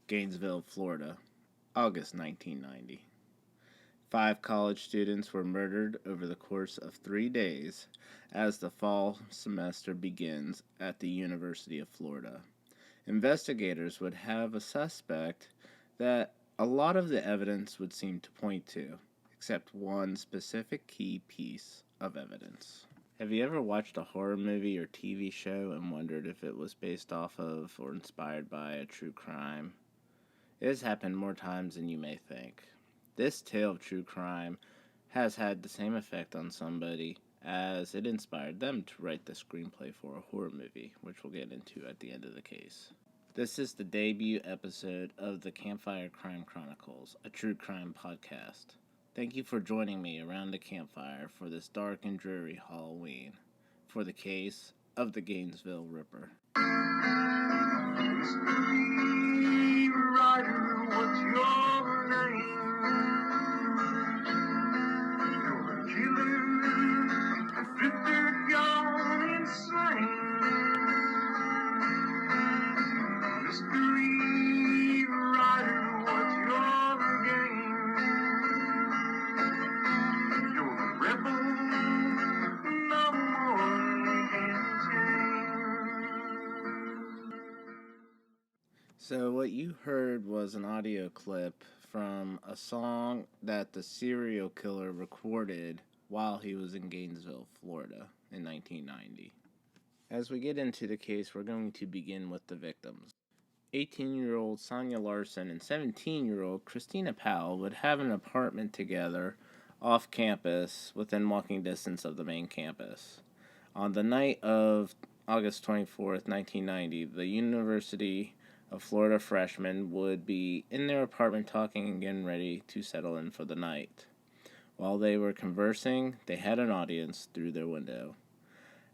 Gainesville, Florida, August 1990. 5 college students were murdered over the course of 3 days as the fall semester begins at the University of Florida. Investigators would have a suspect that a lot of the evidence would seem to point to, except one specific key piece of evidence. Have you ever watched a horror movie or TV show and wondered if it was based off of or inspired by a true crime? It has happened more times than you may think. This tale of true crime has had the same effect on somebody as it inspired them to write the screenplay for a horror movie, which we'll get into at the end of the case. This is the debut episode of the Campfire Crime Chronicles, a true crime podcast. Thank you for joining me around the campfire for this dark and dreary Halloween, for the case of the Gainesville Ripper. Mystery writer, what's your name? You're a killer, a flipper gone insane. Mystery writer, what's your game? You're a rebel, no one can tame. So what you heard was an audio clip from a song that the serial killer recorded while he was in Gainesville, Florida in 1990. As we get into the case, we're going to begin with the victims. 18-year-old Sonia Larson and 17-year-old Christina Powell would have an apartment together off campus within walking distance of the main campus. On the night of August 24th, 1990, the University of Florida freshmen would be in their apartment talking and getting ready to settle in for the night. While they were conversing, they had an audience through their window.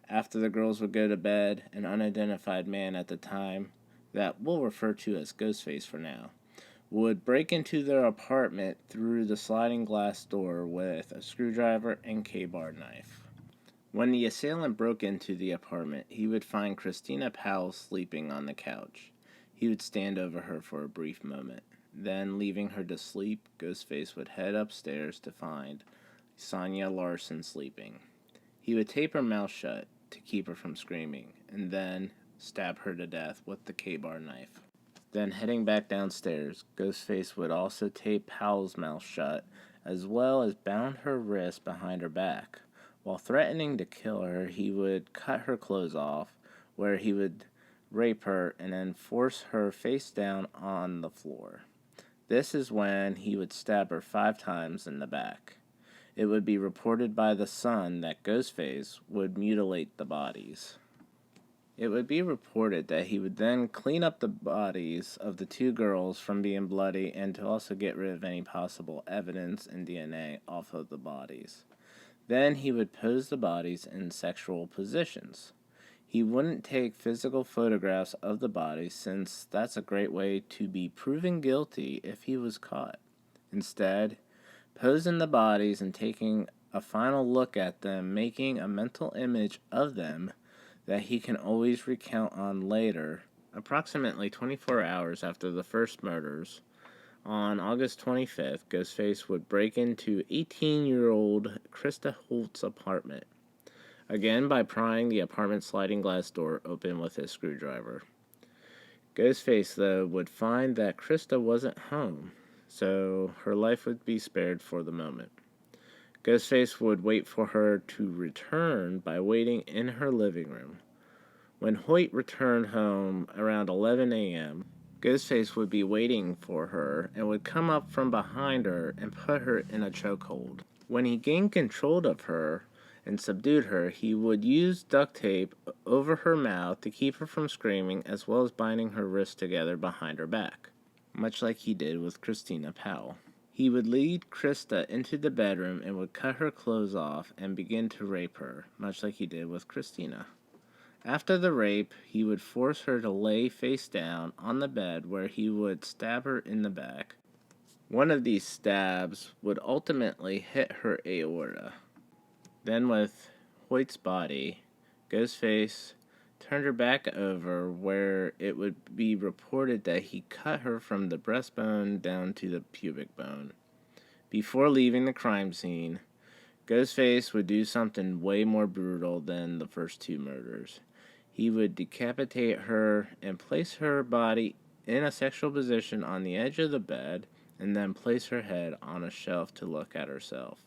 After the girls would go to bed, an unidentified man at the time, that we'll refer to as Ghostface for now, would break into their apartment through the sliding glass door with a screwdriver and K-bar knife. When the assailant broke into the apartment, he would find Christina Powell sleeping on the couch. He would stand over her for a brief moment. Then, leaving her to sleep, Ghostface would head upstairs to find Sonia Larson sleeping. He would tape her mouth shut to keep her from screaming, and then stab her to death with the K-bar knife. Then, heading back downstairs, Ghostface would also tape Powell's mouth shut, as well as bound her wrists behind her back. While threatening to kill her, he would cut her clothes off, where he would rape her and then force her face down on the floor. This is when he would stab her 5 times in the back. It would be reported by the Sun that Ghostface would mutilate the bodies. It would be reported that he would then clean up the bodies of the 2 girls from being bloody and to also get rid of any possible evidence and DNA off of the bodies. Then he would pose the bodies in sexual positions. He wouldn't take physical photographs of the bodies since that's a great way to be proven guilty if he was caught. Instead, posing the bodies and taking a final look at them, making a mental image of them that he can always recount on later. Approximately 24 hours after the first murders, on August 25th, Ghostface would break into 18-year-old Krista Holt's apartment, again by prying the apartment sliding glass door open with his screwdriver. Ghostface, though, would find that Krista wasn't home, so her life would be spared for the moment. Ghostface would wait for her to return by waiting in her living room. When Hoyt returned home around 11 a.m., Ghostface would be waiting for her and would come up from behind her and put her in a chokehold. When he gained control of her and subdued her, he would use duct tape over her mouth to keep her from screaming, as well as binding her wrists together behind her back, much like he did with Christina Powell. He would lead Krista into the bedroom and would cut her clothes off and begin to rape her, much like he did with Christina. After the rape, he would force her to lay face down on the bed, where he would stab her in the back. One of these stabs would ultimately hit her aorta. Then, with Hoyt's body, Ghostface turned her back over, where it would be reported that he cut her from the breastbone down to the pubic bone. Before leaving the crime scene, Ghostface would do something way more brutal than the first two murders. He would decapitate her and place her body in a sexual position on the edge of the bed, and then place her head on a shelf to look at herself.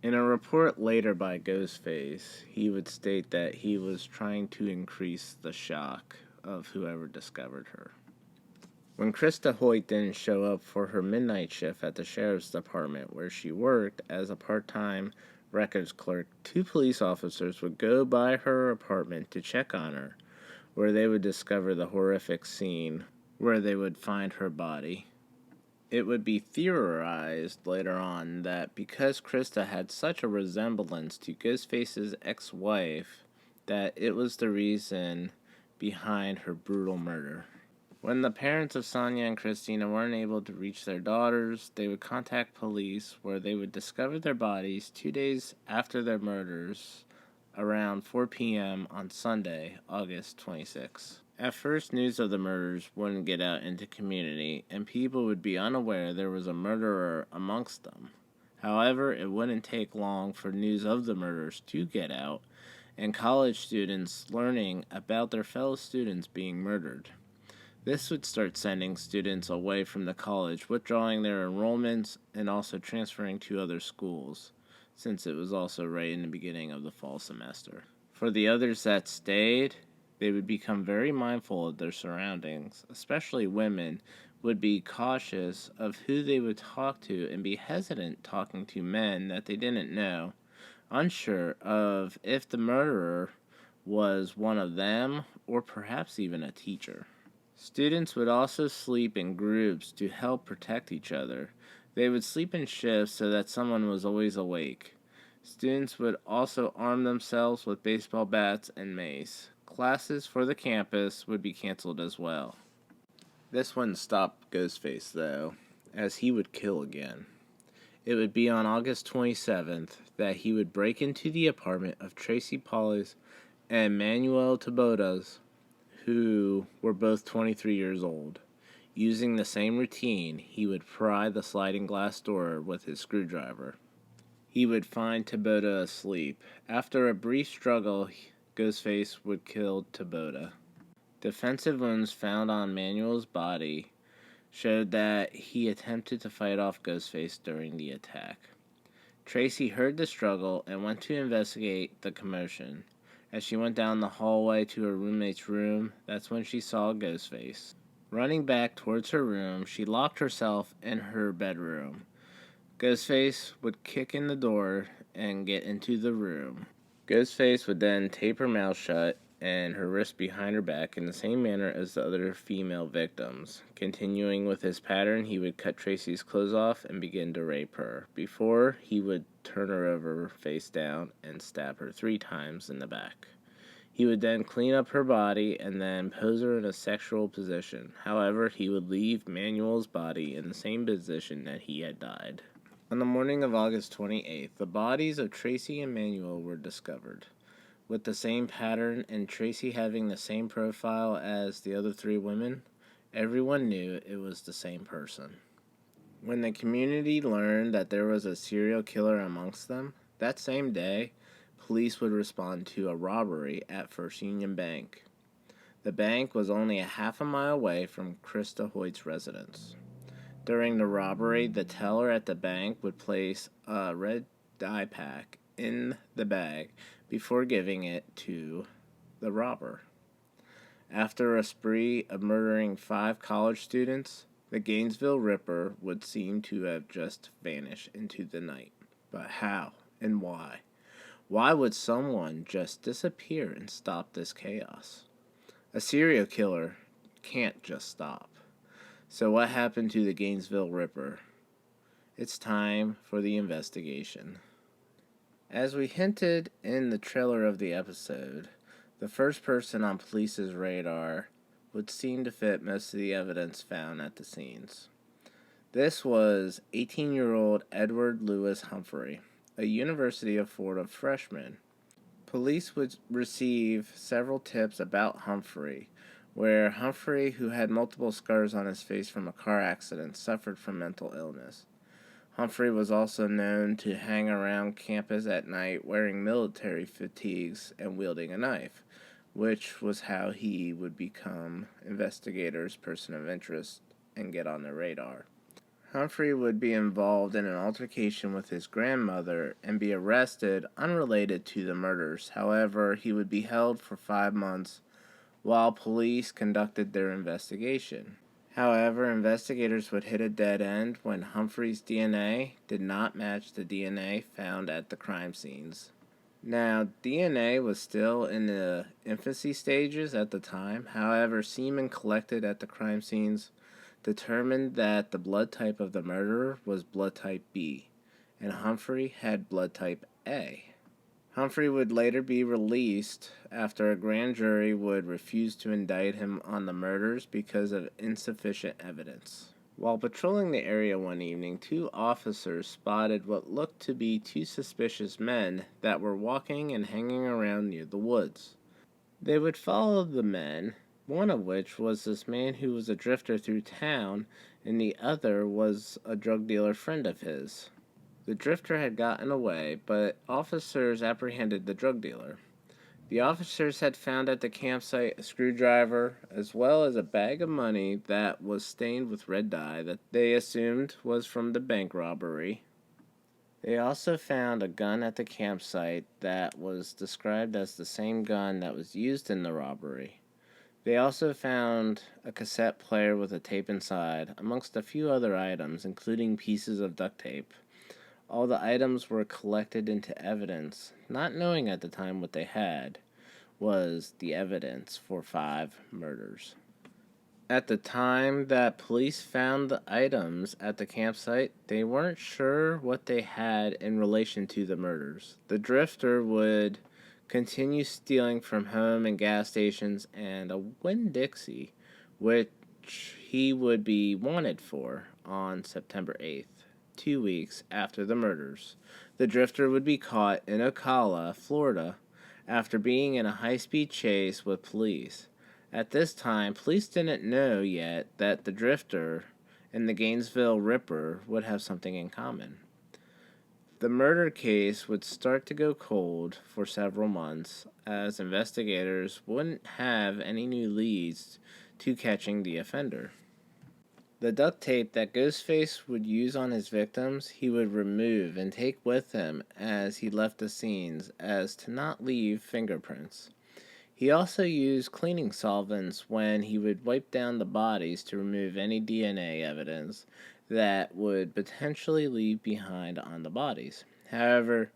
In a report later by Ghostface, he would state that he was trying to increase the shock of whoever discovered her. When Krista Hoyt didn't show up for her midnight shift at the sheriff's department where she worked as a part-time records clerk, two police officers would go by her apartment to check on her, where they would discover the horrific scene where they would find her body. It would be theorized later on that because Krista had such a resemblance to Ghostface's ex-wife, that it was the reason behind her brutal murder. When the parents of Sonia and Christina weren't able to reach their daughters, they would contact police, where they would discover their bodies 2 days after their murders, around 4 p.m. on Sunday, August 26. At first, news of the murders wouldn't get out into community, and people would be unaware there was a murderer amongst them. However, it wouldn't take long for news of the murders to get out, and college students learning about their fellow students being murdered. This would start sending students away from the college, withdrawing their enrollments and also transferring to other schools, since it was also right in the beginning of the fall semester. For the others that stayed, they would become very mindful of their surroundings. Especially women would be cautious of who they would talk to and be hesitant talking to men that they didn't know, unsure of if the murderer was one of them or perhaps even a teacher. Students would also sleep in groups to help protect each other. They would sleep in shifts so that someone was always awake. Students would also arm themselves with baseball bats and mace. Classes for the campus would be canceled as well. This wouldn't stop Ghostface, though, as he would kill again. It would be on August 27th that he would break into the apartment of Tracy Paules and Manuel Tabotas, who were both 23 years old. Using the same routine, he would pry the sliding glass door with his screwdriver. He would find Tabota asleep. After a brief struggle, Ghostface would kill Tabota. Defensive wounds found on Manuel's body showed that he attempted to fight off Ghostface during the attack. Tracy heard the struggle and went to investigate the commotion. As she went down the hallway to her roommate's room, that's when she saw Ghostface. Running back towards her room, she locked herself in her bedroom. Ghostface would kick in the door and get into the room. Ghostface would then tape her mouth shut and her wrist behind her back in the same manner as the other female victims. Continuing with his pattern, he would cut Tracy's clothes off and begin to rape her. Before, he would turn her over face down and stab her 3 times in the back. He would then clean up her body and then pose her in a sexual position. However, he would leave Manuel's body in the same position that he had died. On the morning of August 28th, the bodies of Tracy and Manuel were discovered. With the same pattern and Tracy having the same profile as the other 3 women, everyone knew it was the same person. When the community learned that there was a serial killer amongst them, that same day, police would respond to a robbery at First Union Bank. The bank was only a half a mile away from Krista Hoyt's residence. During the robbery, the teller at the bank would place a red dye pack in the bag before giving it to the robber. After a spree of murdering 5 college students, the Gainesville Ripper would seem to have just vanished into the night. But how and why? Why would someone just disappear and stop this chaos? A serial killer can't just stop. So what happened to the Gainesville Ripper? It's time for the investigation. As we hinted in the trailer of the episode, the first person on police's radar would seem to fit most of the evidence found at the scenes. This was 18-year-old Edward Lewis Humphrey, a University of Florida freshman. Police would receive several tips about Humphrey, where Humphrey, who had multiple scars on his face from a car accident, suffered from mental illness. Humphrey was also known to hang around campus at night wearing military fatigues and wielding a knife, which was how he would become investigators' person of interest and get on their radar. Humphrey would be involved in an altercation with his grandmother and be arrested unrelated to the murders. However, he would be held for 5 months while police conducted their investigation. However, investigators would hit a dead end when Humphrey's DNA did not match the DNA found at the crime scenes. Now, DNA was still in the infancy stages at the time. However, semen collected at the crime scenes determined that the blood type of the murderer was blood type B, and Humphrey had blood type A. Humphrey would later be released after a grand jury would refuse to indict him on the murders because of insufficient evidence. While patrolling the area one evening, 2 officers spotted what looked to be 2 suspicious men that were walking and hanging around near the woods. They would follow the men, one of which was this man who was a drifter through town, and the other was a drug dealer friend of his. The drifter had gotten away, but officers apprehended the drug dealer. The officers had found at the campsite a screwdriver, as well as a bag of money that was stained with red dye that they assumed was from the bank robbery. They also found a gun at the campsite that was described as the same gun that was used in the robbery. They also found a cassette player with a tape inside, amongst a few other items, including pieces of duct tape. All the items were collected into evidence, not knowing at the time what they had was the evidence for 5 murders. At the time that police found the items at the campsite, they weren't sure what they had in relation to the murders. The drifter would continue stealing from home and gas stations and a Winn-Dixie, which he would be wanted for on September 8th. 2 weeks after the murders. The drifter would be caught in Ocala, Florida, after being in a high-speed chase with police. At this time, police didn't know yet that the drifter and the Gainesville Ripper would have something in common. The murder case would start to go cold for several months, as investigators wouldn't have any new leads to catching the offender. The duct tape that Ghostface would use on his victims, he would remove and take with him as he left the scenes, as to not leave fingerprints. He also used cleaning solvents when he would wipe down the bodies to remove any DNA evidence that would potentially leave behind on the bodies. However,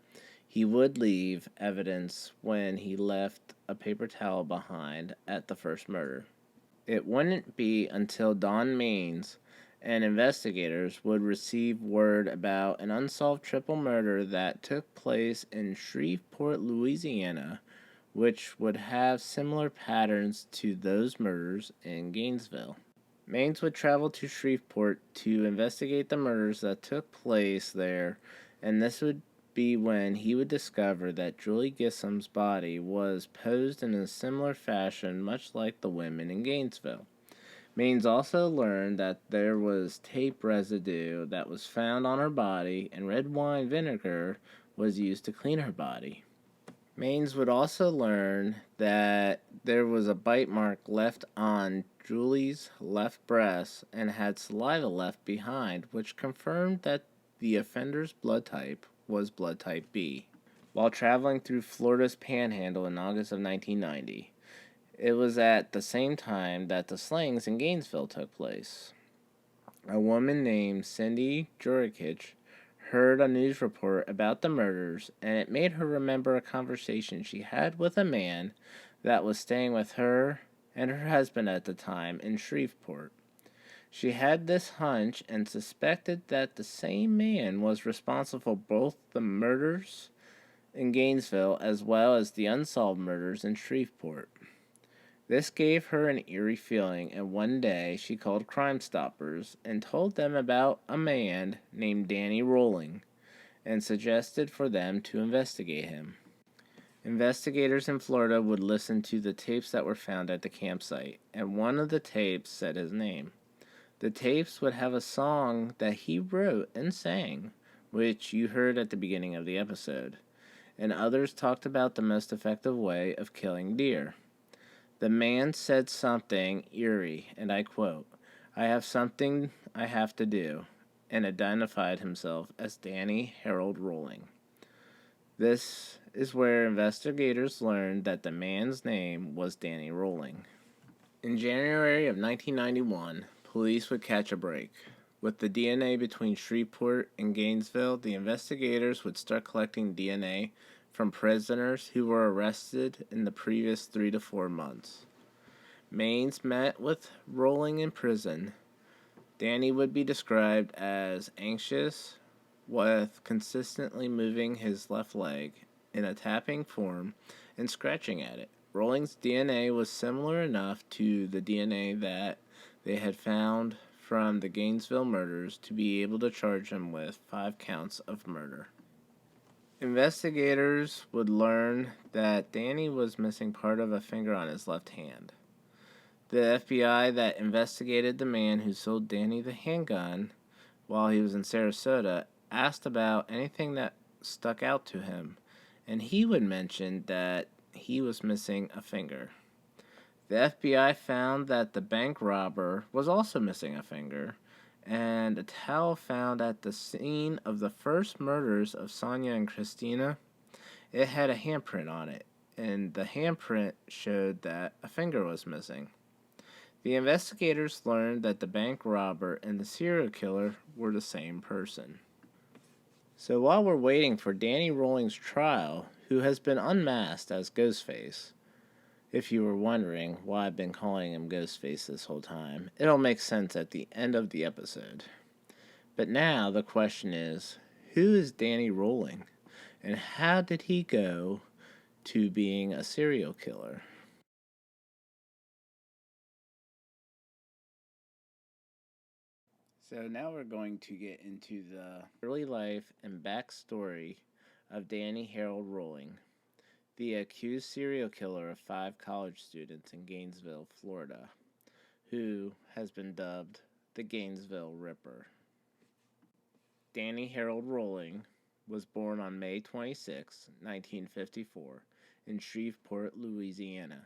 he would leave evidence when he left a paper towel behind at the first murder. It wouldn't be until Don Maines and investigators would receive word about an unsolved triple murder that took place in Shreveport, Louisiana, which would have similar patterns to those murders in Gainesville. Maines would travel to Shreveport to investigate the murders that took place there, and this would be when he would discover that Julie Gissam's body was posed in a similar fashion, much like the women in Gainesville. Maines also learned that there was tape residue that was found on her body, and red wine vinegar was used to clean her body. Maines would also learn that there was a bite mark left on Julie's left breast and had saliva left behind, which confirmed that the offender's blood type was blood type B. While traveling through Florida's Panhandle in August of 1990, it was at the same time that the slayings in Gainesville took place. A woman named Cindy Jurikich heard a news report about the murders, and it made her remember a conversation she had with a man that was staying with her and her husband at the time in Shreveport. She had this hunch and suspected that the same man was responsible for both the murders in Gainesville as well as the unsolved murders in Shreveport. This gave her an eerie feeling, and one day she called Crime Stoppers and told them about a man named Danny Rolling and suggested for them to investigate him. Investigators in Florida would listen to the tapes that were found at the campsite, and one of the tapes said his name. The tapes would have a song that he wrote and sang, which you heard at the beginning of the episode, and others talked about the most effective way of killing deer. The man said something eerie, and I quote, "I have something I have to do," and identified himself as Danny Harold Rolling. This is where investigators learned that the man's name was Danny Rolling. In January of 1991, police would catch a break. With the DNA between Shreveport and Gainesville, the investigators would start collecting DNA from prisoners who were arrested in the previous 3 to 4 months. Maines met with Rolling in prison. Danny would be described as anxious, with consistently moving his left leg in a tapping form and scratching at it. Rolling's DNA was similar enough to the DNA that they had found from the Gainesville murders to be able to charge him with 5 counts of murder. Investigators would learn that Danny was missing part of a finger on his left hand. The FBI that investigated the man who sold Danny the handgun while he was in Sarasota asked about anything that stuck out to him, and he would mention that he was missing a finger. The FBI found that the bank robber was also missing a finger, and a towel found at the scene of the first murders of Sonia and Christina, it had a handprint on it, and the handprint showed that a finger was missing. The investigators learned that the bank robber and the serial killer were the same person. So while we're waiting for Danny Rolling's trial, who has been unmasked as Ghostface, if you were wondering why I've been calling him Ghostface this whole time, it'll make sense at the end of the episode. But now the question is, who is Danny Rolling, and how did he go to being a serial killer? So now we're going to get into the early life and backstory of Danny Harold Rolling, the accused serial killer of 5 college students in Gainesville, Florida, who has been dubbed the Gainesville Ripper. Danny Harold Rolling was born on May 26, 1954, in Shreveport, Louisiana.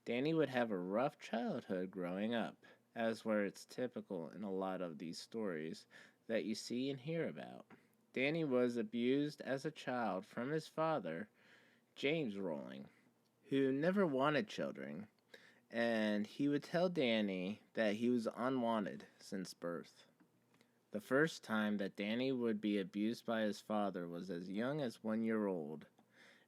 Danny would have a rough childhood growing up, as where it's typical in a lot of these stories that you see and hear about. Danny was abused as a child from his father, James Rolling, who never wanted children, and he would tell Danny that he was unwanted since birth. The first time that Danny would be abused by his father was as young as 1 year old.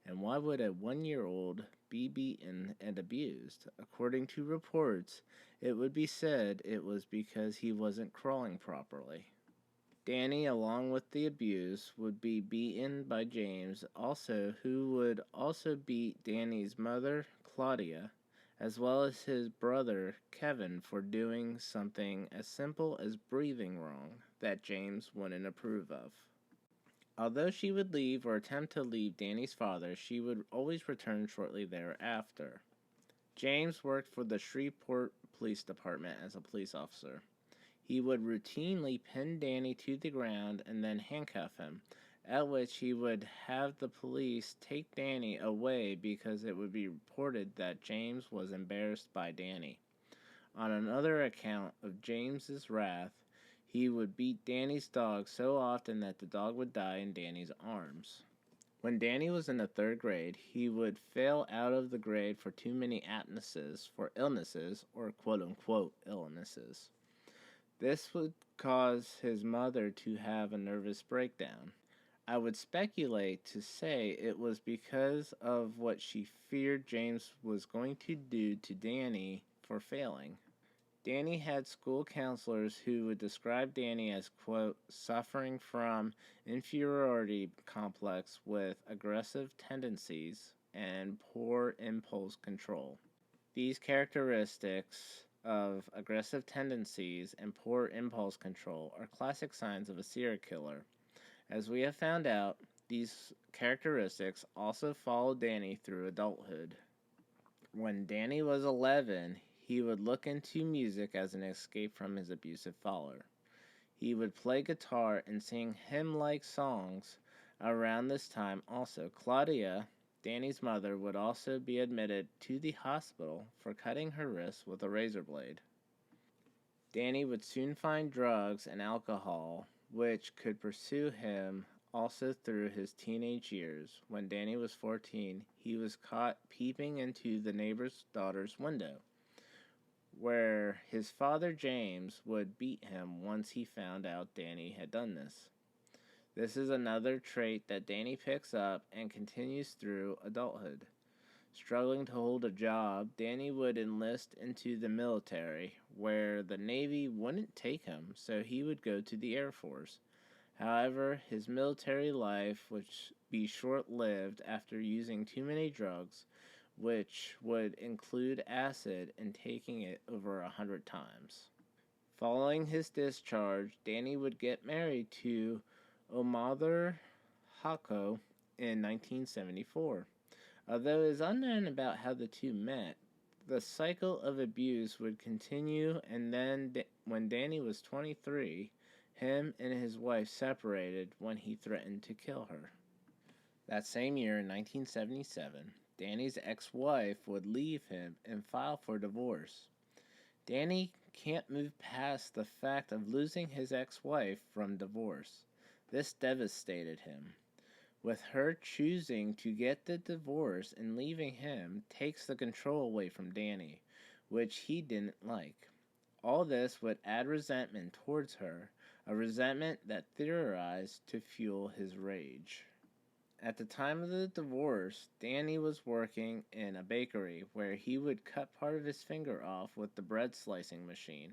And why would a 1-year-old be beaten and abused? According to reports, it would be said it was because he wasn't crawling properly. Danny, along with the abuse, would be beaten by James, who would also beat Danny's mother, Claudia, as well as his brother, Kevin, for doing something as simple as breathing wrong that James wouldn't approve of. Although she would leave or attempt to leave Danny's father, she would always return shortly thereafter. James worked for the Shreveport Police Department as a police officer. He would routinely pin Danny to the ground and then handcuff him, at which he would have the police take Danny away because it would be reported that James was embarrassed by Danny. On another account of James's wrath, he would beat Danny's dog so often that the dog would die in Danny's arms. When Danny was in the 3rd grade, he would fail out of the grade for too many absences for illnesses or quote-unquote illnesses. This would cause his mother to have a nervous breakdown. I would speculate to say it was because of what she feared James was going to do to Danny for failing. Danny had school counselors who would describe Danny as, quote, suffering from inferiority complex with aggressive tendencies and poor impulse control. These characteristics of aggressive tendencies and poor impulse control are classic signs of a serial killer. As we have found out, These characteristics also followed Danny through adulthood. When Danny was 11, he would look into music as an escape from his abusive father. He would play guitar and sing hymn-like songs. Around this time, also, Claudia, Danny's mother, would also be admitted to the hospital for cutting her wrist with a razor blade. Danny would soon find drugs and alcohol, which could pursue him also through his teenage years. When Danny was 14, he was caught peeping into the neighbor's daughter's window, where his father James would beat him once he found out Danny had done this. This is another trait that Danny picks up and continues through adulthood. Struggling to hold a job, Danny would enlist into the military, where the Navy wouldn't take him, so he would go to the Air Force. However, his military life would be short-lived after using too many drugs, which would include acid and taking it over 100 times. Following his discharge, Danny would get married to Omother Hako in 1974. Although it is unknown about how the two met, the cycle of abuse would continue, and then when Danny was 23, him and his wife separated when he threatened to kill her. That same year, in 1977, Danny's ex-wife would leave him and file for divorce. Danny can't move past the fact of losing his ex-wife from divorce. This devastated him. With her choosing to get the divorce and leaving him takes the control away from Danny, which he didn't like. All this would add resentment towards her, a resentment that theorized to fuel his rage. At the time of the divorce, Danny was working in a bakery where he would cut part of his finger off with the bread slicing machine.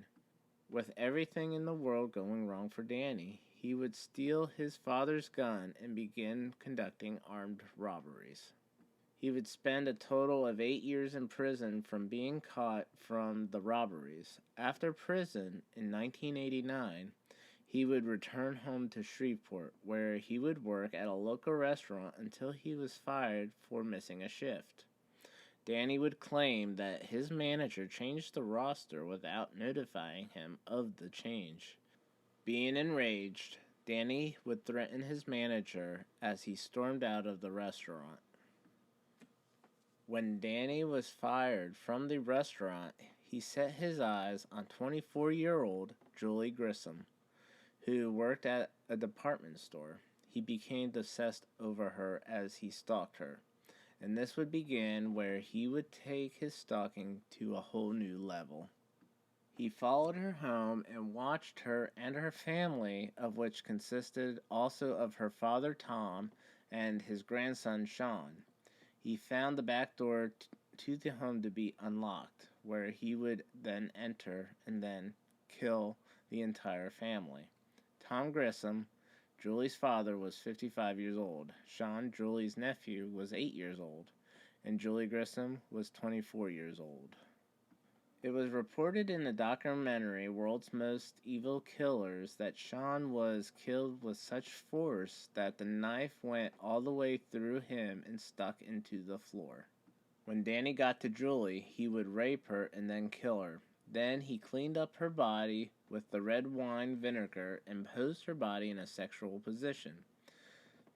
With everything in the world going wrong for Danny, he would steal his father's gun and begin conducting armed robberies. He would spend a total of 8 years in prison from being caught from the robberies. After prison, in 1989, he would return home to Shreveport, where he would work at a local restaurant until he was fired for missing a shift. Danny would claim that his manager changed the roster without notifying him of the change. Being enraged, Danny would threaten his manager as he stormed out of the restaurant. When Danny was fired from the restaurant, he set his eyes on 24-year-old Julie Grissom, who worked at a department store. He became obsessed over her as he stalked her, and this would begin where he would take his stalking to a whole new level. He followed her home and watched her and her family, of which consisted also of her father Tom and his grandson Sean. He found the back door to the home to be unlocked, where he would then enter and then kill the entire family. Tom Grissom, Julie's father, was 55 years old. Sean, Julie's nephew, was 8 years old, and Julie Grissom was 24 years old. It was reported in the documentary World's Most Evil Killers that Sean was killed with such force that the knife went all the way through him and stuck into the floor. When Danny got to Julie, he would rape her and then kill her. Then he cleaned up her body with the red wine vinegar and posed her body in a sexual position.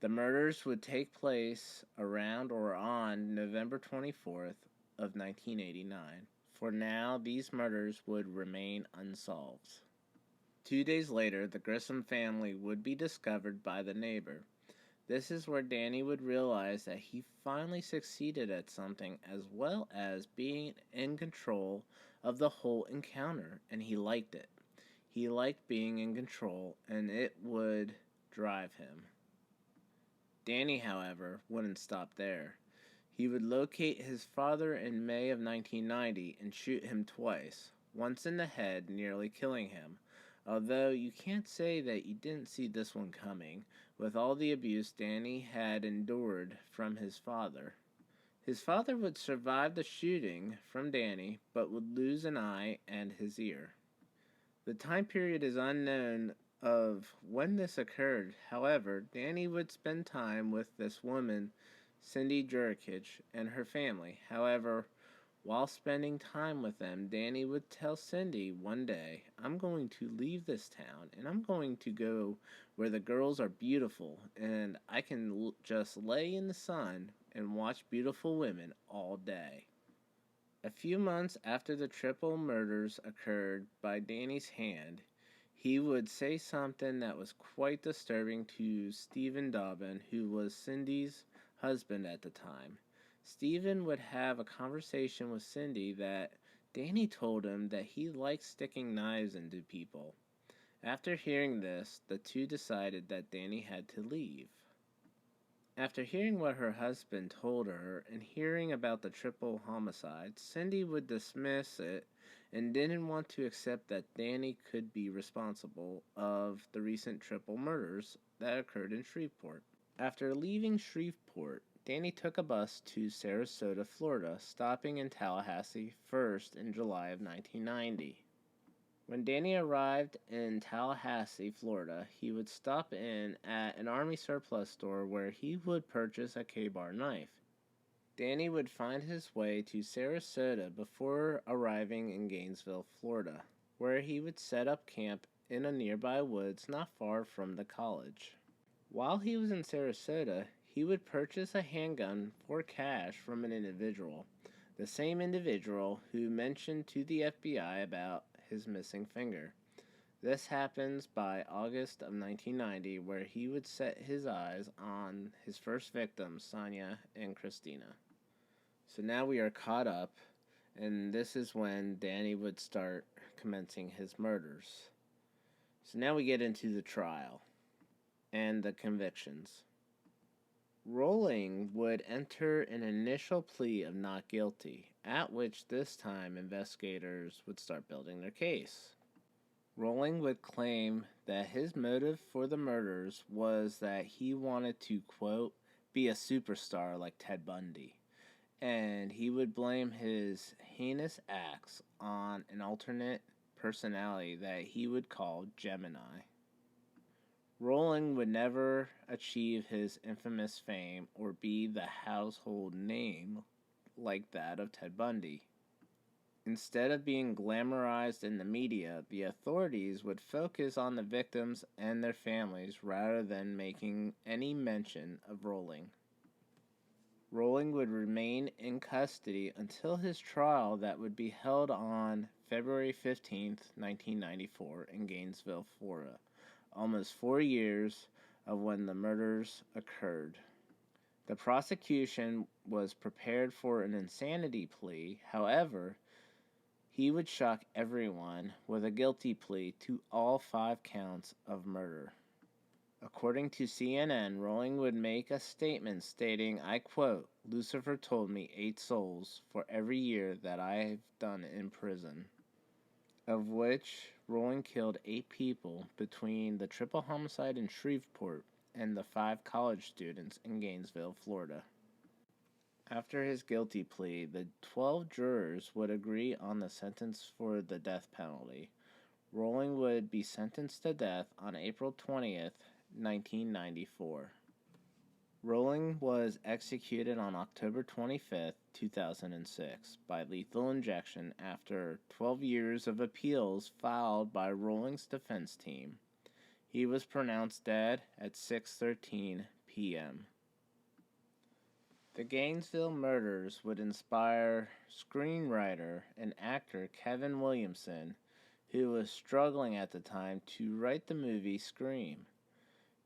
The murders would take place around or on November 24th of 1989. For now, these murders would remain unsolved. 2 days later, the Grissom family would be discovered by the neighbor. This is where Danny would realize that he finally succeeded at something, as well as being in control of the whole encounter, and he liked it. He liked being in control, and it would drive him. Danny, however, wouldn't stop there. He would locate his father in May of 1990 and shoot him twice, once in the head, nearly killing him. Although you can't say that you didn't see this one coming, with all the abuse Danny had endured from his father. His father would survive the shooting from Danny, but would lose an eye and his ear. The time period is unknown of when this occurred. However, Danny would spend time with this woman, Cindy Jurkic, and her family. However, while spending time with them, Danny would tell Cindy one day, "I'm going to leave this town and I'm going to go where the girls are beautiful and I can just lay in the sun and watch beautiful women all day." A few months after the triple murders occurred by Danny's hand, he would say something that was quite disturbing to Stephen Dobbin, who was Cindy's husband at the time. Stephen would have a conversation with Cindy that Danny told him that he liked sticking knives into people. After hearing this, the two decided that Danny had to leave. After hearing what her husband told her and hearing about the triple homicide, Cindy would dismiss it and didn't want to accept that Danny could be responsible of the recent triple murders that occurred in Shreveport. After leaving Shreveport, Danny took a bus to Sarasota, Florida, stopping in Tallahassee first in July of 1990. When Danny arrived in Tallahassee, Florida, he would stop in at an Army surplus store where he would purchase a K-bar knife. Danny would find his way to Sarasota before arriving in Gainesville, Florida, where he would set up camp in a nearby woods not far from the college. While he was in Sarasota, he would purchase a handgun for cash from an individual, the same individual who mentioned to the FBI about his missing finger. This happens by August of 1990, where he would set his eyes on his first victims, Sonia and Christina. So now we are caught up, and this is when Danny would start commencing his murders. So now we get into the trial and the convictions. Rolling would enter an initial plea of not guilty, at which this time investigators would start building their case. Rolling would claim that his motive for the murders was that he wanted to, quote, be a superstar like Ted Bundy, and he would blame his heinous acts on an alternate personality that he would call Gemini. Rolling would never achieve his infamous fame or be the household name like that of Ted Bundy. Instead of being glamorized in the media, the authorities would focus on the victims and their families rather than making any mention of Rolling. Rolling would remain in custody until his trial that would be held on February 15th, 1994 in Gainesville, Florida, almost 4 years of when the murders occurred. The prosecution was prepared for an insanity plea. However, he would shock everyone with a guilty plea to all 5 counts of murder. According to CNN, Rolling would make a statement stating, I quote, "Lucifer told me 8 souls for every year that I've done in prison," of which Rolling killed 8 people between the triple homicide in Shreveport and the 5 college students in Gainesville, Florida. After his guilty plea, the 12 jurors would agree on the sentence for the death penalty. Rolling would be sentenced to death on April 20th, 1994. Rolling was executed on October 25th, 2006 by lethal injection after 12 years of appeals filed by Rolling's defense team. He was pronounced dead at 6:13 p.m. The Gainesville murders would inspire screenwriter and actor Kevin Williamson, who was struggling at the time, to write the movie Scream.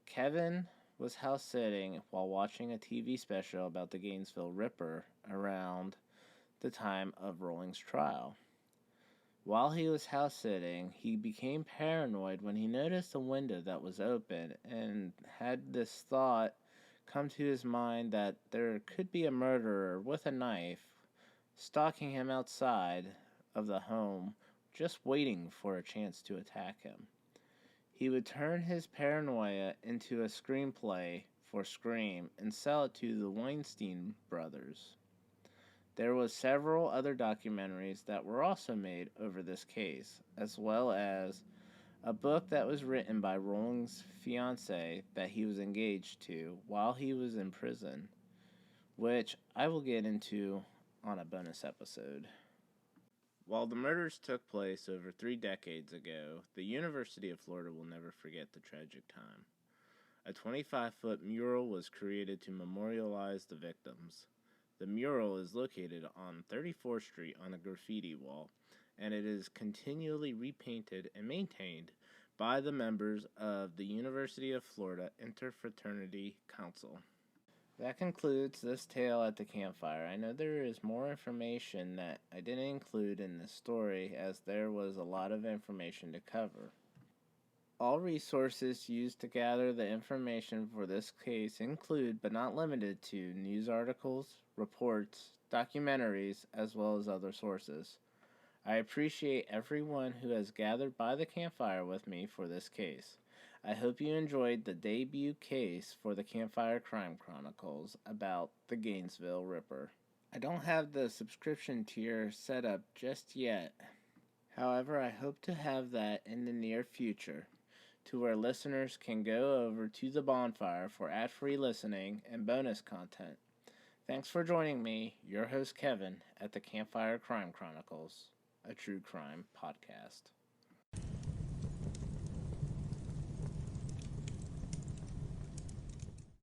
Kevin was house sitting while watching a TV special about the Gainesville Ripper around the time of Rolling's trial. While he was house sitting, he became paranoid when he noticed a window that was open and had this thought come to his mind that there could be a murderer with a knife stalking him outside of the home, just waiting for a chance to attack him. He would turn his paranoia into a screenplay for Scream and sell it to the Weinstein brothers. There was several other documentaries that were also made over this case, as well as a book that was written by Rowling's fiancée that he was engaged to while he was in prison, which I will get into on a bonus episode. While the murders took place over 3 decades ago, the University of Florida will never forget the tragic time. A 25-foot mural was created to memorialize the victims. The mural is located on 34th Street on a graffiti wall, and it is continually repainted and maintained by the members of the University of Florida Interfraternity Council. That concludes this tale at the campfire. I know there is more information that I didn't include in this story, as there was a lot of information to cover. All resources used to gather the information for this case include, but not limited to, news articles, reports, documentaries, as well as other sources. I appreciate everyone who has gathered by the campfire with me for this case. I hope you enjoyed the debut case for the Campfire Crime Chronicles about the Gainesville Ripper. I don't have the subscription tier set up just yet. However, I hope to have that in the near future, to where listeners can go over to the bonfire for ad-free listening and bonus content. Thanks for joining me, your host Kevin, at the Campfire Crime Chronicles, a true crime podcast.